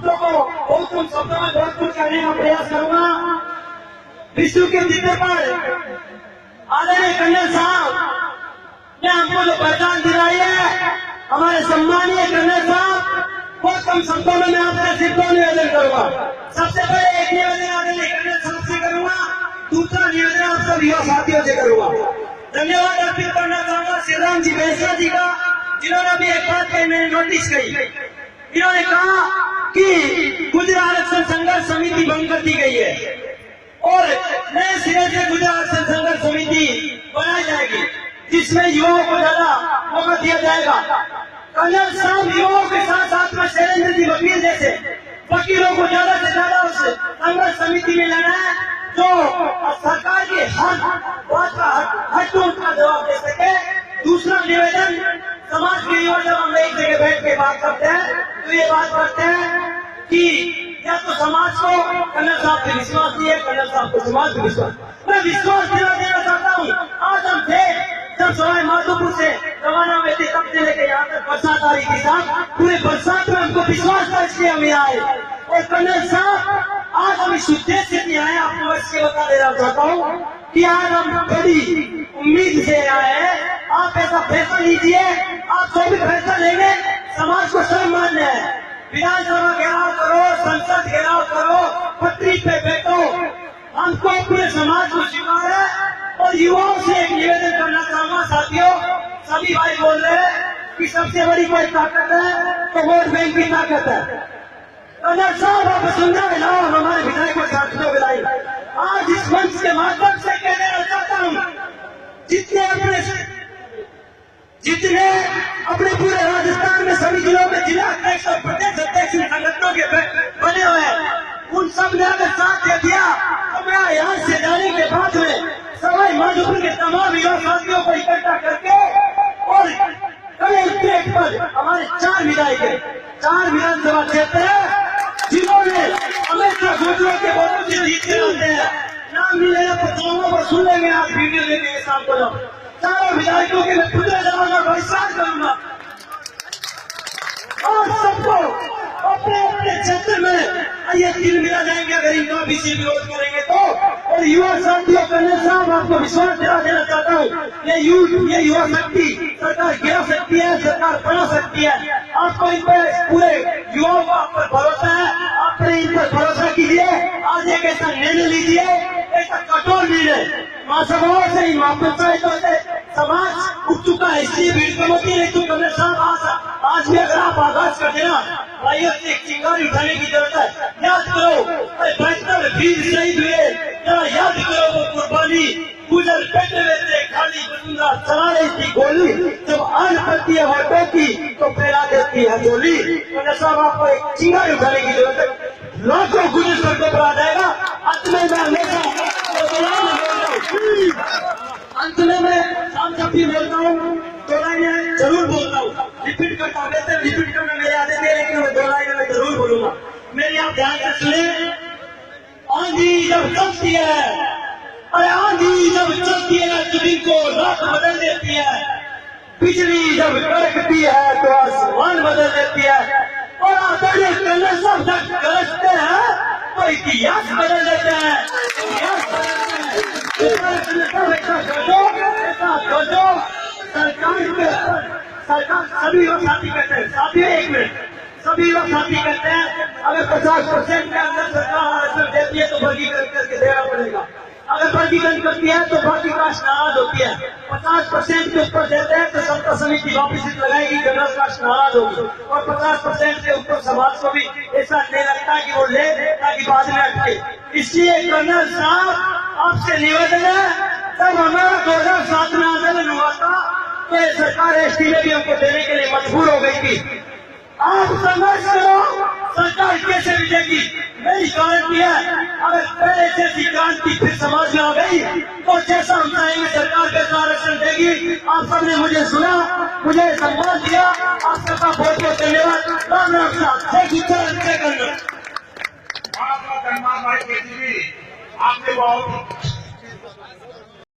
शब्दों को बहुत कम शब्दों में बहुत कुछ कहने का प्रयास करूंगा। विश्व के जितने पर आदरणीय कर्नल साहब ने हमको जो पहचान दिलाई है, हमारे सम्मानीय कर्नल साहब, बहुत कम शब्दों में मैं आपसे सिर्फ दो निवेदन करूंगा। सबसे पहले एक निवेदन आदरणीय कर्नल साहब से करूंगा, दूसरा निवेदन आप सब युवा साथियों से करूंगा। धन्यवाद अर्पित करना चाहूंगा श्री राम जी बेसरा जी का, जिन्होंने अभी एक बात पर मैंने नोटिस करी। इन्होंने कहा कि गुजर आरक्षण संघर्ष समिति भंग कर दी गई है और नए सिरे से गुजर आरक्षण संघर्ष समिति बनाई जाएगी, जिसमें युवाओं को ज्यादा मौका दिया जाएगा। कर्नल साहब युवाओं के साथ साथ में शैलेंद्र जी वकील जैसे वकीलों को ज्यादा से ज्यादा उस संघर्ष समिति में लाना है, जो सरकार के हर बात का हर टोट का जवाब दे सके। दूसरा निवेदन, समाज के युवा जब हम एक जगह बैठ के बात करते हैं तो ये बात करते हैं कि या तो समाज को कर्नल साहब पे विश्वास दिए, कर्नल साहब को समाज पे विश्वास। मैं विश्वास देना चाहता हूँ। आज हम थे जब सवाई माधोपुर से रवाना हुए थे, तब से लेकर यहाँ तक बरसात आ रही थी साहब, पूरे बरसात में हमको विश्वास था, इसलिए हम यहाँ आए। और कर्नल साहब आज हम इस उद्देश्य से आए, आपको मैं इसलिए बता देना चाहता हूँ कि आज हम बड़ी उम्मीद से आए हैं। आप ऐसा फैसला लीजिए, आप जो भी फैसला लेंगे समाज को सम्मान है। विधानसभा घेराव करो, संसद घेराव करो, पटरी पे बैठो, हमको पूरे समाज को स्वीकार है। और युवाओं से एक निवेदन करना चाहूंगा साथियों, सभी भाई बोल रहे हैं कि सबसे बड़ी कोई ताकत है तो वोट बैंक की ताकत है। कर्नल साहब आप सुनना मिलाओ, हमारे विधायकों साथियों मिलाई। आज इस मंच के माध्यम से कह देना चाहता हूँ, जितने अपने पूरे राजस्थान में सभी जिलों में जिला अध्यक्ष और प्रदेश अध्यक्ष संगठनों के बने हुए हैं, उन सब ने अगर साथ दे दिया तो मैं यहाँ से जाने के बाद में सवाई माधोपुर के तमाम युवा साथियों को इकट्ठा करके और कलेक्ट्रेट पर हमारे 4 विधायक है, 4 विधानसभा क्षेत्र है जिन्होंने हमेशा गुजरों के वोटों से जीत के आते हैं। नाम नहीं लेना पहुंचाऊंगा, पर सुन लेंगे आप वीडियो लेके शाम को। चारों विधायकों के मैं खुद जाऊंगा, बहिष्कार करूंगा और सबको अपने अपने क्षेत्र में ये दिल मिला जाएंगे अगर इनका भी विरोध करेंगे तो। और युवा साथियों, कर्नल साहब आपको विश्वास दिला देना चाहता हूँ, ये युवा शक्ति सरकार गिरा सकती है, सरकार बना सकती है। आपको इन पर पूरे युवाओं को आप पर भरोसा है, आपने इन पर भरोसा कीजिए। आज एक ऐसा निर्णय लीजिए, ऐसा कठोर निर्णय महासभाओं से ही महापंचायतों से समाज उठ चुका है, इसलिए भीड़ कम होती है। तो कर्नल साहब आज भी अगर आप आगाज कर देना, भाइयों से एक चिंगारी उठाने की जरूरत है। याद करो बहत्तर वीर शहीद हुए, जरा याद करो वो कुर्बानी, गुजर पेटे में से खाली बंदा चला रही थी गोली, जब आन पड़ती है वोटों की तो फैला देती है गोली। कर्नल साहब आपको एक चिंगारी उठाने की जरूरत है, लाखों गुजर सड़कों पर आ जाएगा। अंत में मैं हमेशा अंत में मैं शाम जब भी बोलता हूँ दो लाइनें जरूर बोलता हूँ, रिपीट करता हूँ। वैसे रिपीट करना मेरे आदत है, लेकिन मैं 2 लाइनें मैं जरूर बोलूंगा। मेरी आप ध्यान से सुने। आंधी जब चलती है, अरे आंधी जब चलती है जमीन को रात बदल देती है, बिजली जब कड़कती है तो आसमान बदल देती है, और आदरणीय कर्नल साहब जब गरजते हैं तो इतिहास बदल देते हैं। सरकार सभी लोग साथी कहते हैं, साथियों एक मिनट, सभी लोग साथी कहते हैं अगर 50% के अंदर सरकार आरक्षण देती है तो वर्गीकरण करके देना पड़ेगा, अगर वर्गीकरण करती है तो बाकी कास्ट नाराज होती है। 50% के ऊपर देते हैं तो सत्ता समिति वापिस लगाएगी, जनरल कास्ट नाराज होगी, और 50% के ऊपर समाज को भी ऐसा नहीं लगता कि वो ले ताकि बाद में अटके। इसलिए कर्नल साहब आपसे निवेदन है, जब हमारा 2007 में आंदोलन हुआ था तो ये सरकार एसटी में भी हमको देने के लिए मजबूर हो गई थी। आप संघर्ष करो, सरकार कैसे मिलेगी? मेरी गारंटी है, अगर पहले जैसी क्रांति फिर समाज में आ गई तो जैसा हम चाहेंगे सरकार कैसा आरक्षण देगी। आप सबने मुझे सुना, मुझे सम्मान दिया, आप सबका बहुत बहुत धन्यवाद। राम राम साहब, जय करना। आपने बहुत